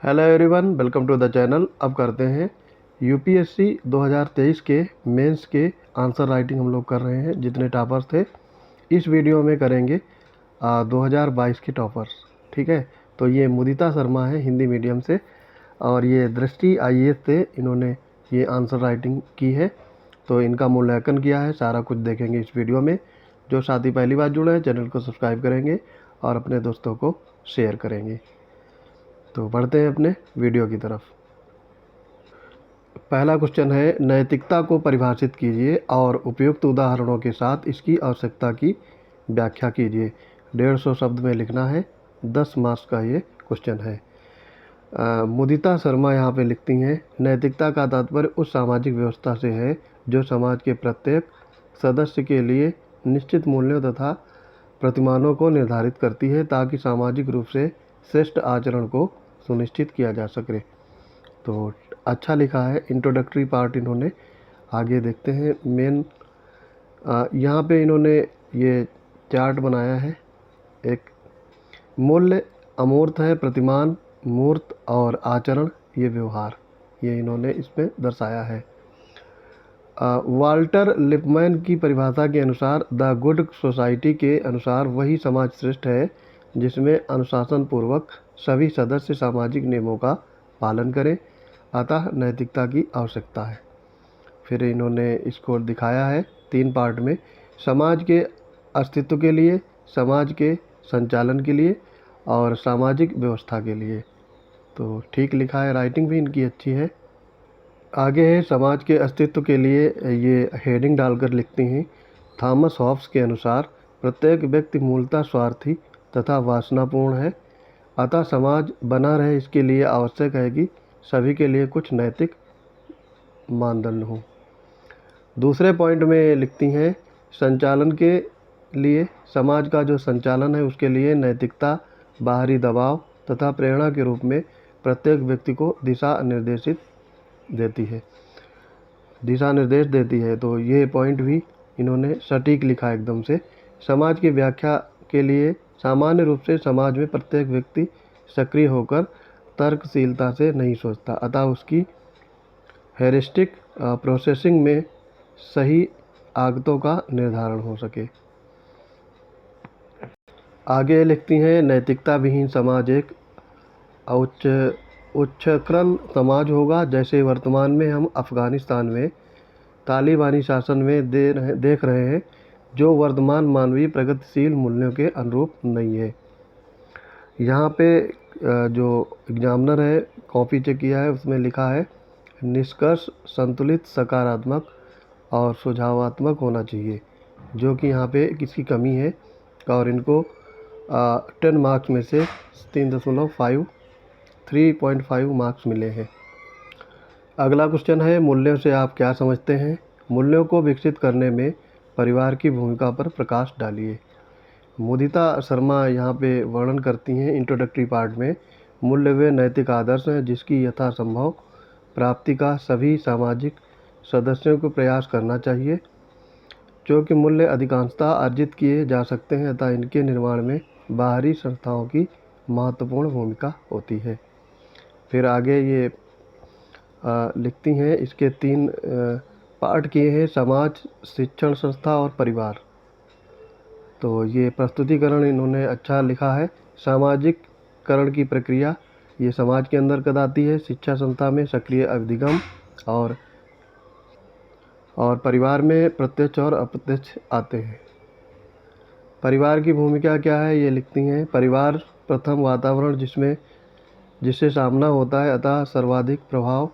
Hello everyone, welcome to the channel. अब करते हैं यूपीएससी 2023 के मेंस के आंसर राइटिंग हम लोग कर रहे हैं। जितने टॉपर्स थे इस वीडियो में करेंगे 2022 के टॉपर्स। ठीक है, तो ये मुदिता शर्मा है हिंदी मीडियम से, और ये दृष्टि आईएएस थे, इन्होंने ये आंसर राइटिंग की है। तो इनका मूल्यांकन किया है, सारा कुछ देखेंगे इस वीडियो में। जो साथी पहली बार जुड़े हैं चैनल को सब्सक्राइब करेंगे और अपने दोस्तों को शेयर करेंगे। तो बढ़ते हैं अपने वीडियो की तरफ। पहला क्वेश्चन है, नैतिकता को परिभाषित कीजिए और उपयुक्त उदाहरणों के साथ इसकी आवश्यकता की व्याख्या कीजिए। 150 शब्द में लिखना है, 10 मार्क्स का ये क्वेश्चन है। मुदिता शर्मा यहाँ पे लिखती हैं, नैतिकता का तात्पर्य उस सामाजिक व्यवस्था से है जो समाज के प्रत्येक सदस्य के लिए निश्चित मूल्यों तथा प्रतिमानों को निर्धारित करती है ताकि सामाजिक रूप से श्रेष्ठ आचरण को सुनिश्चित किया जा सके। तो अच्छा लिखा है, इंट्रोडक्टरी पार्ट इन्होंने। आगे देखते हैं मेन। यहाँ पे इन्होंने ये चार्ट बनाया है। एक मूल्य अमूर्त है, प्रतिमान मूर्त, और आचरण ये व्यवहार, ये इन्होंने इसमें दर्शाया है। वाल्टर लिपमैन की परिभाषा के अनुसार द गुड सोसाइटी के अनुसार वही समाज श्रेष्ठ है जिसमें अनुशासन पूर्वक सभी सदस्य सामाजिक नियमों का पालन करें, अतः नैतिकता की आवश्यकता है। फिर इन्होंने इसको दिखाया है 3 पार्ट में, समाज के अस्तित्व के लिए, समाज के संचालन के लिए और सामाजिक व्यवस्था के लिए। तो ठीक लिखा है, राइटिंग भी इनकी अच्छी है। आगे है समाज के अस्तित्व के लिए, ये हेडिंग डालकर लिखती हैं, थॉमस हॉब्स के अनुसार प्रत्येक व्यक्ति मूलतः स्वार्थी तथा वासनापूर्ण है, अतः समाज बना रहे इसके लिए आवश्यक है कि सभी के लिए कुछ नैतिक मानदंड हों। दूसरे पॉइंट में लिखती हैं, संचालन के लिए, समाज का जो संचालन है उसके लिए नैतिकता बाहरी दबाव तथा प्रेरणा के रूप में प्रत्येक व्यक्ति को दिशा निर्देश देती है। तो ये पॉइंट भी इन्होंने सटीक लिखा एकदम से। समाज की व्याख्या के लिए, सामान्य रूप से समाज में प्रत्येक व्यक्ति सक्रिय होकर तर्कशीलता से नहीं सोचता, अतः उसकी हेरिस्टिक प्रोसेसिंग में सही आगतों का निर्धारण हो सके। आगे लिखती हैं, नैतिकता विहीन समाज एक उच्छृंखल समाज होगा। जैसे वर्तमान में हम अफ़गानिस्तान में तालिबानी शासन में देख रहे हैं, जो वर्तमान मानवीय प्रगतिशील मूल्यों के अनुरूप नहीं है। यहाँ पे जो एग्जामिनर है कॉपी चेक किया है, उसमें लिखा है निष्कर्ष संतुलित, सकारात्मक और सुझावात्मक होना चाहिए, जो कि यहाँ पे किसकी कमी है। और इनको 10 मार्क्स में से 3.5 मार्क्स मिले हैं। अगला क्वेश्चन है, मूल्यों से आप क्या समझते हैं? मूल्यों को विकसित करने में परिवार की भूमिका पर प्रकाश डालिए। मुदिता शर्मा यहाँ पे वर्णन करती हैं इंट्रोडक्टरी पार्ट में, मूल्य वे नैतिक आदर्श हैं जिसकी यथासंभव प्राप्ति का सभी सामाजिक सदस्यों को प्रयास करना चाहिए। क्योंकि मूल्य अधिकांशतः अर्जित किए जा सकते हैं, अतः इनके निर्माण में बाहरी संस्थाओं की महत्वपूर्ण भूमिका होती है। फिर आगे ये लिखती हैं, इसके 3 पार्ट किए हैं, समाज, शिक्षण संस्था और परिवार। तो ये प्रस्तुतिकरण इन्होंने अच्छा लिखा है। सामाजिककरण की प्रक्रिया ये समाज के अंदर कद आती है, शिक्षा संस्था में सक्रिय अभिगम और परिवार में प्रत्यक्ष और अप्रत्यक्ष आते हैं। परिवार की भूमिका क्या है ये लिखती हैं, परिवार प्रथम वातावरण जिससे सामना होता है, अतः सर्वाधिक प्रभाव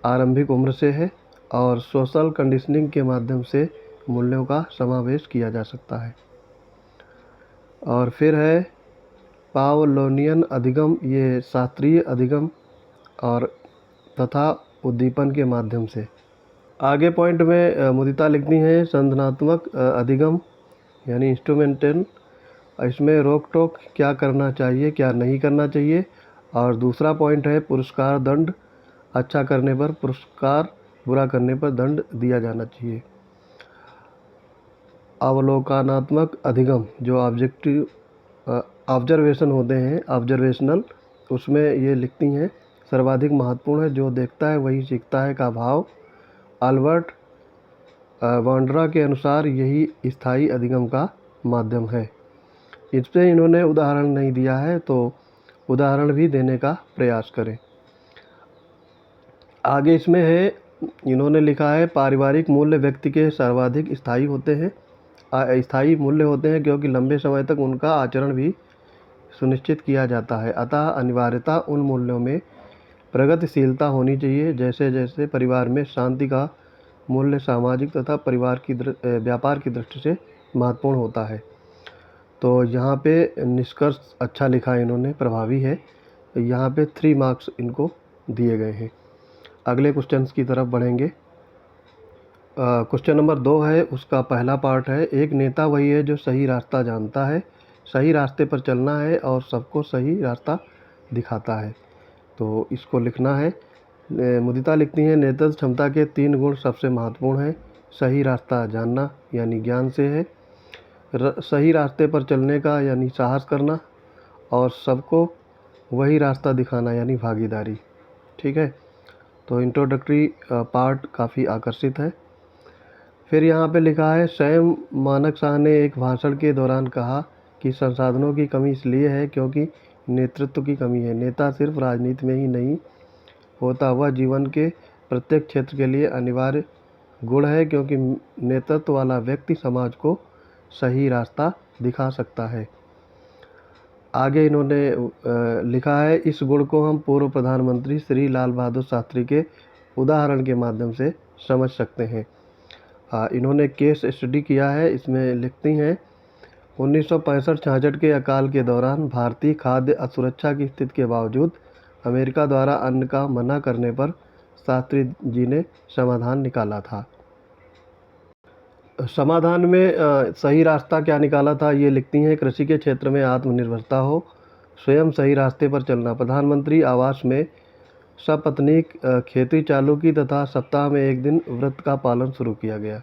आरंभिक उम्र से है और सोशल कंडीशनिंग के माध्यम से मूल्यों का समावेश किया जा सकता है। और फिर है पावलोनियन अधिगम, ये शास्त्रीय अधिगम और तथा उद्दीपन के माध्यम से। आगे पॉइंट में मुदिता लिखती हैं, संधानात्मक अधिगम यानी इंस्ट्रूमेंटल, इसमें रोक टोक क्या करना चाहिए क्या नहीं करना चाहिए। और दूसरा पॉइंट है पुरस्कार दंड, अच्छा करने पर पुरस्कार, बुरा करने पर दंड दिया जाना चाहिए। अवलोकनात्मक अधिगम जो ऑब्जेक्टिव ऑब्जर्वेशन होते हैं, ऑब्जर्वेशनल, उसमें ये लिखती हैं, सर्वाधिक महत्वपूर्ण है, जो देखता है वही सीखता है का भाव अल्बर्ट बांड्रा के अनुसार यही स्थायी अधिगम का माध्यम है। इस पे इन्होंने उदाहरण नहीं दिया है, तो उदाहरण भी देने का प्रयास करें। आगे इसमें है, इन्होंने लिखा है, पारिवारिक मूल्य व्यक्ति के सर्वाधिक स्थायी होते हैं, स्थायी मूल्य होते हैं क्योंकि लंबे समय तक उनका आचरण भी सुनिश्चित किया जाता है। अतः अनिवार्यता उन मूल्यों में प्रगतिशीलता होनी चाहिए। जैसे जैसे परिवार में शांति का मूल्य सामाजिक तथा व्यापार की दृष्टि से महत्वपूर्ण होता है। तो यहाँ पे निष्कर्ष अच्छा लिखा है इन्होंने, प्रभावी है। यहाँ पे 3 मार्क्स इनको दिए गए हैं। अगले क्वेश्चंस की तरफ बढ़ेंगे। क्वेश्चन नंबर 2 है, उसका पहला पार्ट है, एक नेता वही है जो सही रास्ता जानता है, सही रास्ते पर चलना है और सबको सही रास्ता दिखाता है। तो इसको लिखना है। मुदिता लिखती हैं, नेतृत्व क्षमता के 3 गुण सबसे महत्वपूर्ण हैं। सही रास्ता जानना यानी ज्ञान से है, सही रास्ते पर चलने का यानी साहस करना, और सबको वही रास्ता दिखाना यानी भागीदारी। ठीक है, तो इंट्रोडक्टरी पार्ट काफ़ी आकर्षित है। फिर यहाँ पे लिखा है, स्वयं मानक शाह ने एक भाषण के दौरान कहा कि संसाधनों की कमी इसलिए है क्योंकि नेतृत्व की कमी है। नेता सिर्फ राजनीति में ही नहीं होता, वह जीवन के प्रत्येक क्षेत्र के लिए अनिवार्य गुण है, क्योंकि नेतृत्व वाला व्यक्ति समाज को सही रास्ता दिखा सकता है। आगे इन्होंने लिखा है, इस गुण को हम पूर्व प्रधानमंत्री श्री लाल बहादुर शास्त्री के उदाहरण के माध्यम से समझ सकते हैं। इन्होंने केस स्टडी किया है। इसमें लिखती हैं, 1965-66 के अकाल के दौरान भारतीय खाद्य असुरक्षा की स्थिति के बावजूद अमेरिका द्वारा अन्न का मना करने पर शास्त्री जी ने समाधान निकाला था। समाधान में सही रास्ता क्या निकाला था, ये लिखती हैं, कृषि के क्षेत्र में आत्मनिर्भरता हो, स्वयं सही रास्ते पर चलना, प्रधानमंत्री आवास में सपत्नीक खेती चालू की तथा सप्ताह में एक दिन व्रत का पालन शुरू किया गया।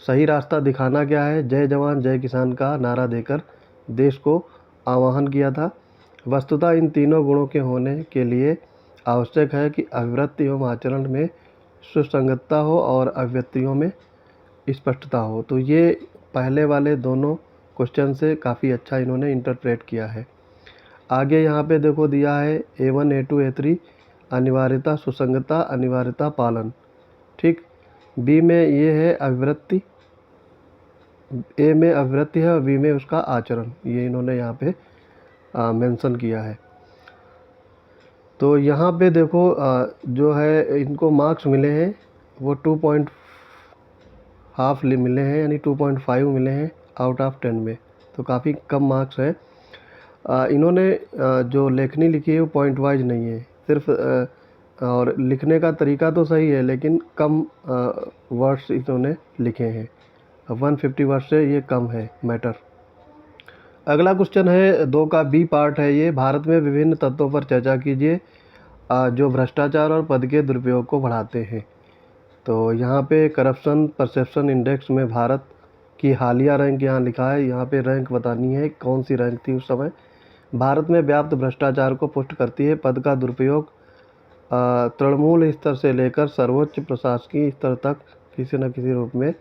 सही रास्ता दिखाना क्या है, जय जवान जय किसान का नारा देकर देश को आह्वान किया था। वस्तुतः इन तीनों गुणों के होने के लिए आवश्यक है कि अभिव्यक्ति एवं आचरण में सुसंगतता हो और अभिव्यक्तियों में स्पष्टता हो। तो ये पहले वाले दोनों क्वेश्चन से काफ़ी अच्छा इन्होंने इंटरप्रेट किया है। आगे यहाँ पे देखो दिया है, A1 A2 A3 अनिवार्यता सुसंगतता अनिवार्यता पालन। ठीक, बी में ये है अभिवृत्ति, ए में अभिवृत्ति है और बी में उसका आचरण, ये इन्होंने यहाँ पे मेंशन किया है। तो यहाँ पे देखो जो है इनको मार्क्स मिले हैं वो 2.5 मिले हैं, यानी 2.5 मिले हैं आउट ऑफ 10 में, तो काफ़ी कम मार्क्स है। इन्होंने जो लेखनी लिखी है वो पॉइंट वाइज नहीं है, सिर्फ और लिखने का तरीका तो सही है लेकिन कम वर्ड्स इन्होंने लिखे हैं। 150 वर्ड से ये कम है मैटर। अगला क्वेश्चन है 2 का बी पार्ट है ये, भारत में विभिन्न तत्वों पर चर्चा कीजिए जो भ्रष्टाचार और पद के दुरुपयोग को बढ़ाते हैं। तो यहाँ पे करप्शन परसेप्शन इंडेक्स में भारत की हालिया रैंक यहाँ लिखा है, यहाँ पे रैंक बतानी है कौन सी रैंक थी उस समय। भारत में व्याप्त भ्रष्टाचार को पुष्ट करती है, पद का दुरुपयोग तृणमूल स्तर से लेकर सर्वोच्च प्रशासकीय स्तर तक किसी न किसी रूप में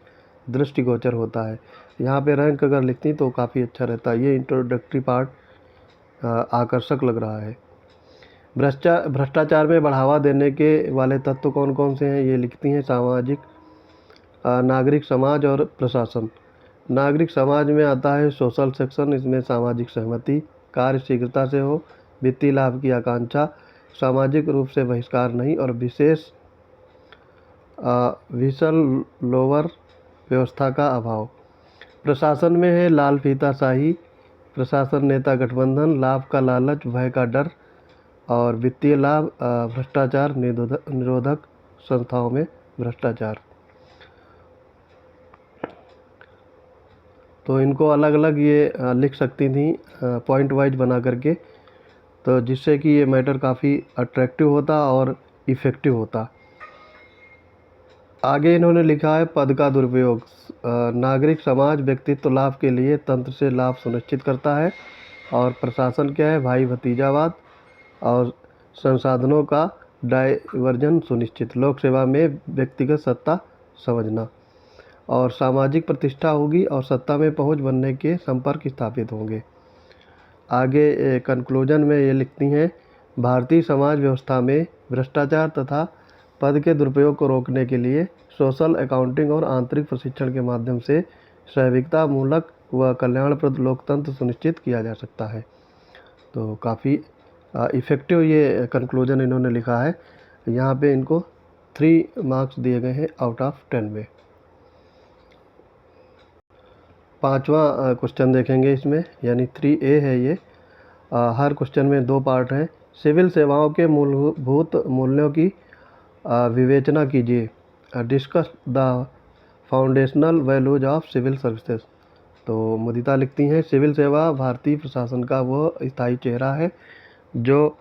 दृष्टिगोचर होता है। यहाँ पे रैंक अगर लिखती तो काफ़ी अच्छा रहता। ये इंट्रोडक्टरी पार्ट आकर्षक लग रहा है। भ्रष्टाचार में बढ़ावा देने के वाले तत्व कौन कौन से हैं, ये लिखती हैं, सामाजिक नागरिक समाज और प्रशासन। नागरिक समाज में आता है सोशल सेक्शन, इसमें सामाजिक सहमति, कार्य शीघ्रता से हो, वित्तीय लाभ की आकांक्षा, सामाजिक रूप से बहिष्कार नहीं, और विशेष विसल लोअर व्यवस्था का अभाव। प्रशासन में है लाल फीताशाही, प्रशासन नेता गठबंधन, लाभ का लालच, भय का डर, और वित्तीय लाभ, भ्रष्टाचार निरोधक संस्थाओं में भ्रष्टाचार। तो इनको अलग अलग ये लिख सकती थी पॉइंट वाइज बना करके, तो जिससे कि ये मैटर काफ़ी अट्रैक्टिव होता और इफ़ेक्टिव होता। आगे इन्होंने लिखा है पद का दुरुपयोग। नागरिक समाज व्यक्तित्व लाभ के लिए तंत्र से लाभ सुनिश्चित करता है, और प्रशासन क्या है, भाई भतीजावाद, और संसाधनों का डायवर्जन सुनिश्चित, लोक सेवा में व्यक्तिगत सत्ता समझना, और सामाजिक प्रतिष्ठा होगी और सत्ता में पहुंच बनने के संपर्क स्थापित होंगे। आगे कंक्लूजन में ये लिखती हैं, भारतीय समाज व्यवस्था में भ्रष्टाचार तथा पद के दुरुपयोग को रोकने के लिए सोशल अकाउंटिंग और आंतरिक प्रशिक्षण के माध्यम से सहभागिता मूलक व कल्याणप्रद लोकतंत्र सुनिश्चित किया जा सकता है। तो काफ़ी इफ़ेक्टिव ये कंक्लूजन इन्होंने लिखा है। यहाँ पे इनको 3 मार्क्स दिए गए हैं आउट ऑफ 10 में। 5वां क्वेश्चन देखेंगे इसमें, यानी 3A है ये। हर क्वेश्चन में 2 पार्ट हैं। सिविल सेवाओं के मूलभूत मूल्यों की विवेचना कीजिए। Discuss the foundational values of civil services. तो मुदिता लिखती हैं, सिविल सेवा भारतीय प्रशासन का वो स्थायी चेहरा है जो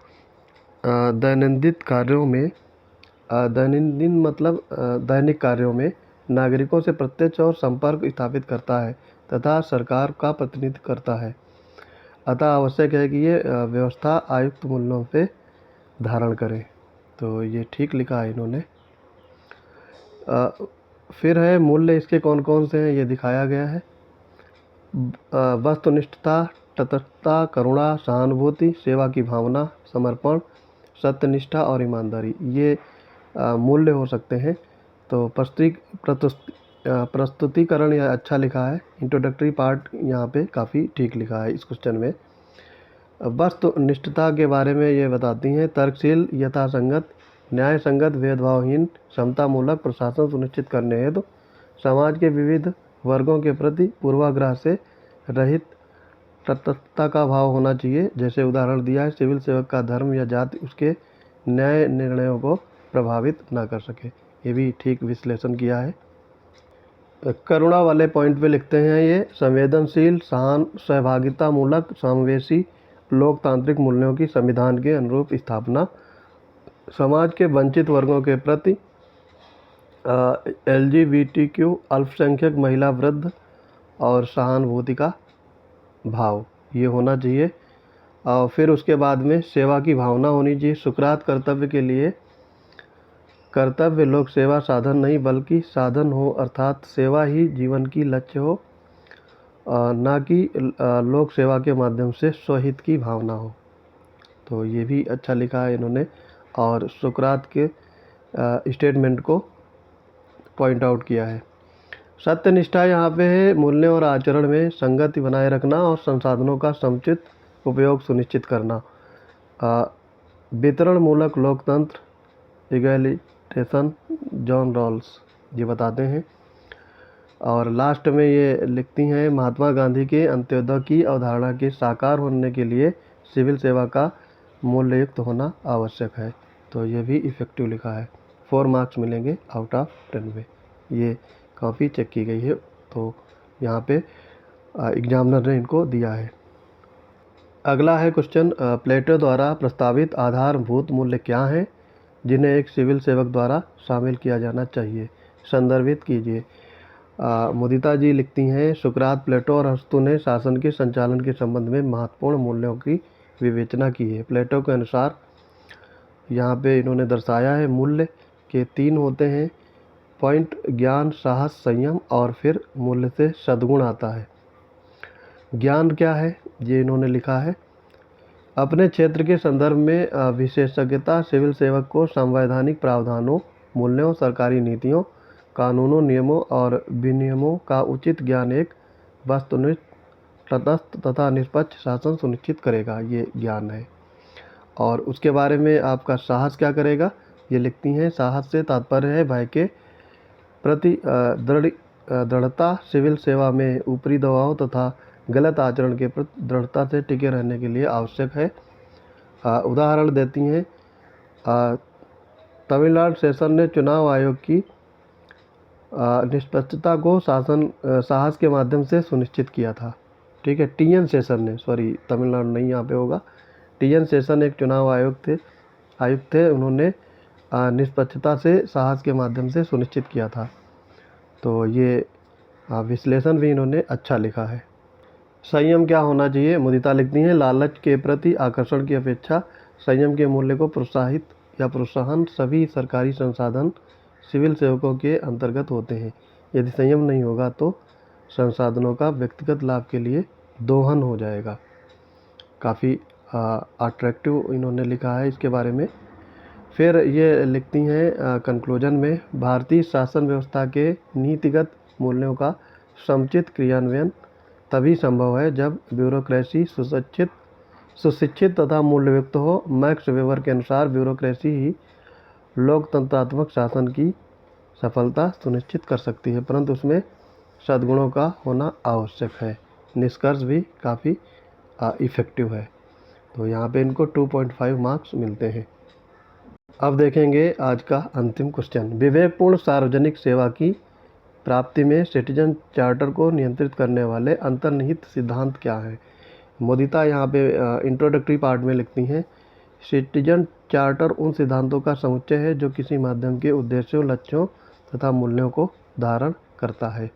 दैनंदिन कार्यों में दैनंदिन मतलब दैनिक कार्यों में नागरिकों से प्रत्यक्ष और संपर्क स्थापित करता है तथा सरकार का प्रतिनिधित्व करता है। अतः आवश्यक है कि ये व्यवस्था आयुक्त मूल्यों पे धारण करे। तो ये ठीक लिखा है इन्होंने। फिर है मूल्य इसके कौन कौन से हैं, ये दिखाया गया है। वस्तुनिष्ठता, तटस्थता, करुणा, सहानुभूति, सेवा की भावना, समर्पण, सत्यनिष्ठा और ईमानदारी, ये मूल्य हो सकते हैं। तो प्रस्तुतिकरण यह अच्छा लिखा है। इंट्रोडक्टरी पार्ट यहाँ पे काफ़ी ठीक लिखा है इस क्वेश्चन में। वस्तुनिष्ठता के बारे में ये बताती हैं, तर्कशील, यथासंगत, न्याय संगत, भेदभावहीन, समतामूलक प्रशासन सुनिश्चित करने हेतु समाज के विविध वर्गों के प्रति पूर्वाग्रह से रहित तटस्थता का भाव होना चाहिए। जैसे उदाहरण दिया है, सिविल सेवक का धर्म या जाति उसके न्याय निर्णयों को प्रभावित ना कर सके। ये भी ठीक विश्लेषण किया है। करुणा वाले पॉइंट पे लिखते हैं ये, संवेदनशील, सहभागिता मूलक, समावेशी, लोकतांत्रिक मूल्यों की संविधान के अनुरूप स्थापना, समाज के वंचित वर्गों के प्रति LGBTQ, अल्पसंख्यक, महिला, वृद्ध और सहानुभूति का भाव ये होना चाहिए। और फिर उसके बाद में सेवा की भावना होनी चाहिए। सुकरात कर्तव्य के लिए कर्तव्य लोक सेवा साधन नहीं बल्कि साधन हो, अर्थात सेवा ही जीवन की लक्ष्य हो, ना कि लोक सेवा के माध्यम से स्वहित की भावना हो। तो ये भी अच्छा लिखा है इन्होंने और सुकरात के स्टेटमेंट को पॉइंट आउट किया है। सत्यनिष्ठा यहाँ पे है, मूल्य और आचरण में संगति बनाए रखना और संसाधनों का समुचित उपयोग सुनिश्चित करना। वितरण मूलक लोकतंत्र, इगैलिटेशन, जॉन रॉल्स ये बताते हैं। और लास्ट में ये लिखती हैं, महात्मा गांधी के अंत्योदय की अवधारणा के साकार होने के लिए सिविल सेवा का मूल्ययुक्त होना आवश्यक है। तो ये भी इफ़ेक्टिव लिखा है। 4 मार्क्स मिलेंगे आउट ऑफ 10 में। ये काफ़ी चेक की गई है, तो यहाँ पे एग्जामिनर ने इनको दिया है। अगला है क्वेश्चन, प्लेटो द्वारा प्रस्तावित आधारभूत मूल्य क्या हैं जिन्हें एक सिविल सेवक द्वारा शामिल किया जाना चाहिए। संदर्भित कीजिए। मुदिता जी लिखती हैं, सुकरात, प्लेटो और अरस्तु ने शासन के संचालन के संबंध में महत्वपूर्ण मूल्यों की विवेचना की है। प्लेटो के अनुसार यहाँ पे इन्होंने दर्शाया है मूल्य के 3 होते हैं, पॉइंट, ज्ञान, साहस, संयम, और फिर मूल्य से सद्गुण आता है। ज्ञान क्या है ये इन्होंने लिखा है, अपने क्षेत्र के संदर्भ में विशेषज्ञता, सिविल सेवक को संवैधानिक प्रावधानों, मूल्यों, सरकारी नीतियों, कानूनों, नियमों और विनियमों का उचित ज्ञान एक वस्तुनिष्ठ, तटस्थ तथा निष्पक्ष शासन सुनिश्चित करेगा, ये ज्ञान है। और उसके बारे में आपका साहस क्या करेगा, ये लिखती हैं, साहस से तात्पर्य है भय के प्रति दृढ़ता, सिविल सेवा में ऊपरी दबाव तथा गलत आचरण के प्रति दृढ़ता से टिके रहने के लिए आवश्यक है। उदाहरण देती हैं, तमिलनाडु सेशन ने चुनाव आयोग की निष्पक्षता को साहस के माध्यम से सुनिश्चित किया था। ठीक है, TN सेशन ने, सॉरी तमिलनाडु नहीं यहाँ पे होगा, TN सेशन एक चुनाव आयुक्त थे, उन्होंने निष्पक्षता से साहस के माध्यम से सुनिश्चित किया था। तो ये विश्लेषण भी इन्होंने अच्छा लिखा है। संयम क्या होना चाहिए, मुदिता लिखती हैं, लालच के प्रति आकर्षण की अपेक्षा संयम के मूल्य को प्रोत्साहित या प्रोत्साहन सभी सरकारी संसाधन सिविल सेवकों के अंतर्गत होते हैं। यदि संयम नहीं होगा तो संसाधनों का व्यक्तिगत लाभ के लिए दोहन हो जाएगा। काफ़ी अट्रैक्टिव इन्होंने लिखा है इसके बारे में। फिर ये लिखती हैं कंक्लूजन में, भारतीय शासन व्यवस्था के नीतिगत मूल्यों का समुचित क्रियान्वयन तभी संभव है जब ब्यूरोक्रेसी सुशिक्षित तथा मूल्ययुक्त हो। मैक्स वेबर के अनुसार ब्यूरोक्रेसी ही लोकतंत्रात्मक शासन की सफलता सुनिश्चित कर सकती है, परंतु उसमें सद्गुणों का होना आवश्यक है। निष्कर्ष भी काफ़ी इफ़ेक्टिव है। तो यहाँ पे इनको 2.5 मार्क्स मिलते हैं। अब देखेंगे आज का अंतिम क्वेश्चन। विवेकपूर्ण सार्वजनिक सेवा की प्राप्ति में सिटीजन चार्टर को नियंत्रित करने वाले अंतर्निहित सिद्धांत क्या है? मोदिता यहाँ पे इंट्रोडक्टरी पार्ट में लिखती हैं, सिटीजन चार्टर उन सिद्धांतों का समुच्चय है जो किसी माध्यम के उद्देश्यों, लक्ष्यों तथा मूल्यों को धारण करता है।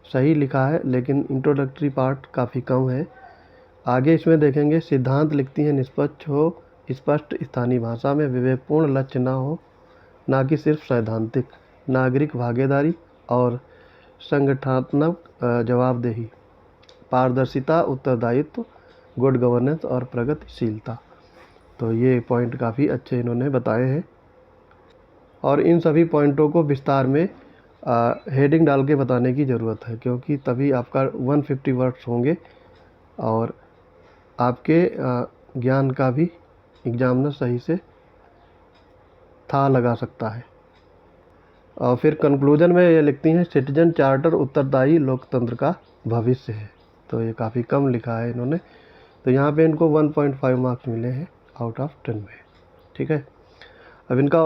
सही लिखा है, लेकिन इंट्रोडक्टरी पार्ट काफ़ी कम है। आगे इसमें देखेंगे, सिद्धांत लिखती हैं निष्पक्ष हो, स्पष्ट स्थानीय भाषा में, विवेकपूर्ण लक्ष्य ना हो, ना कि सिर्फ सैद्धांतिक, नागरिक भागीदारी और संगठनात्मक जवाबदेही, पारदर्शिता, उत्तरदायित्व, गुड गवर्नेंस और प्रगतिशीलता। तो ये पॉइंट काफ़ी अच्छे इन्होंने बताए हैं और इन सभी पॉइंटों को विस्तार में हेडिंग डाल के बताने की ज़रूरत है, क्योंकि तभी आपका 150 वर्ड्स होंगे और आपके ज्ञान का भी एग्जामिनर सही से था लगा सकता है। और फिर कंक्लूजन में ये लिखती हैं, सिटीजन चार्टर उत्तरदायी लोकतंत्र का भविष्य है। तो ये काफ़ी कम लिखा है इन्होंने, तो यहाँ पे इनको 1.5 मार्क्स मिले हैं आउट ऑफ 10 में। ठीक है, अब इनका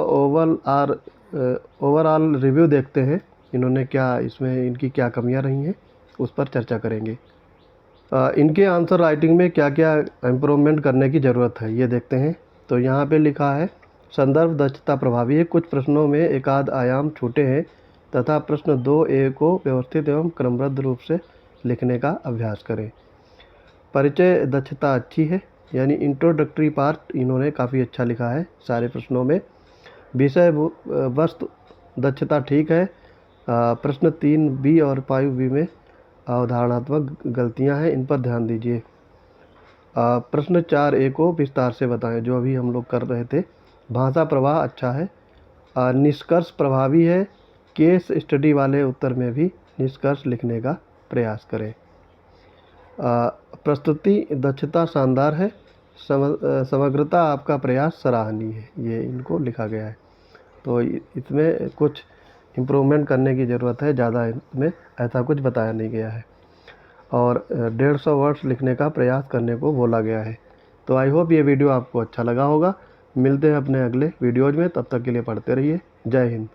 ओवरऑल रिव्यू देखते हैं, इन्होंने क्या इसमें इनकी क्या कमियां रही हैं उस पर चर्चा करेंगे। इनके आंसर राइटिंग में क्या क्या इम्प्रूवमेंट करने की ज़रूरत है ये देखते हैं। तो यहाँ पे लिखा है, संदर्भ दक्षता प्रभावी है, कुछ प्रश्नों में एकाध आयाम छूटे हैं तथा प्रश्न 2A को व्यवस्थित एवं क्रमबद्ध रूप से लिखने का अभ्यास करें। परिचय दक्षता अच्छी है, यानी इंट्रोडक्टरी पार्ट इन्होंने काफ़ी अच्छा लिखा है सारे प्रश्नों में। विषय वस्तु दक्षता ठीक है। प्रश्न 3B और 5B में अवधारणात्मक गलतियां हैं, इन पर ध्यान दीजिए। प्रश्न 4A को विस्तार से बताएं, जो अभी हम लोग कर रहे थे। भाषा प्रवाह अच्छा है। निष्कर्ष प्रभावी है, केस स्टडी वाले उत्तर में भी निष्कर्ष लिखने का प्रयास करें। प्रस्तुति दक्षता शानदार है, समग्रता आपका प्रयास सराहनीय है, ये इनको लिखा गया है। तो इसमें कुछ इम्प्रूवमेंट करने की ज़रूरत है, ज़्यादा इसमें ऐसा कुछ बताया नहीं गया है। और 150 वर्ड्स लिखने का प्रयास करने को बोला गया है। तो आई होप ये वीडियो आपको अच्छा लगा होगा। मिलते हैं अपने अगले वीडियोज़ में, तब तक के लिए पढ़ते रहिए। जय हिंद।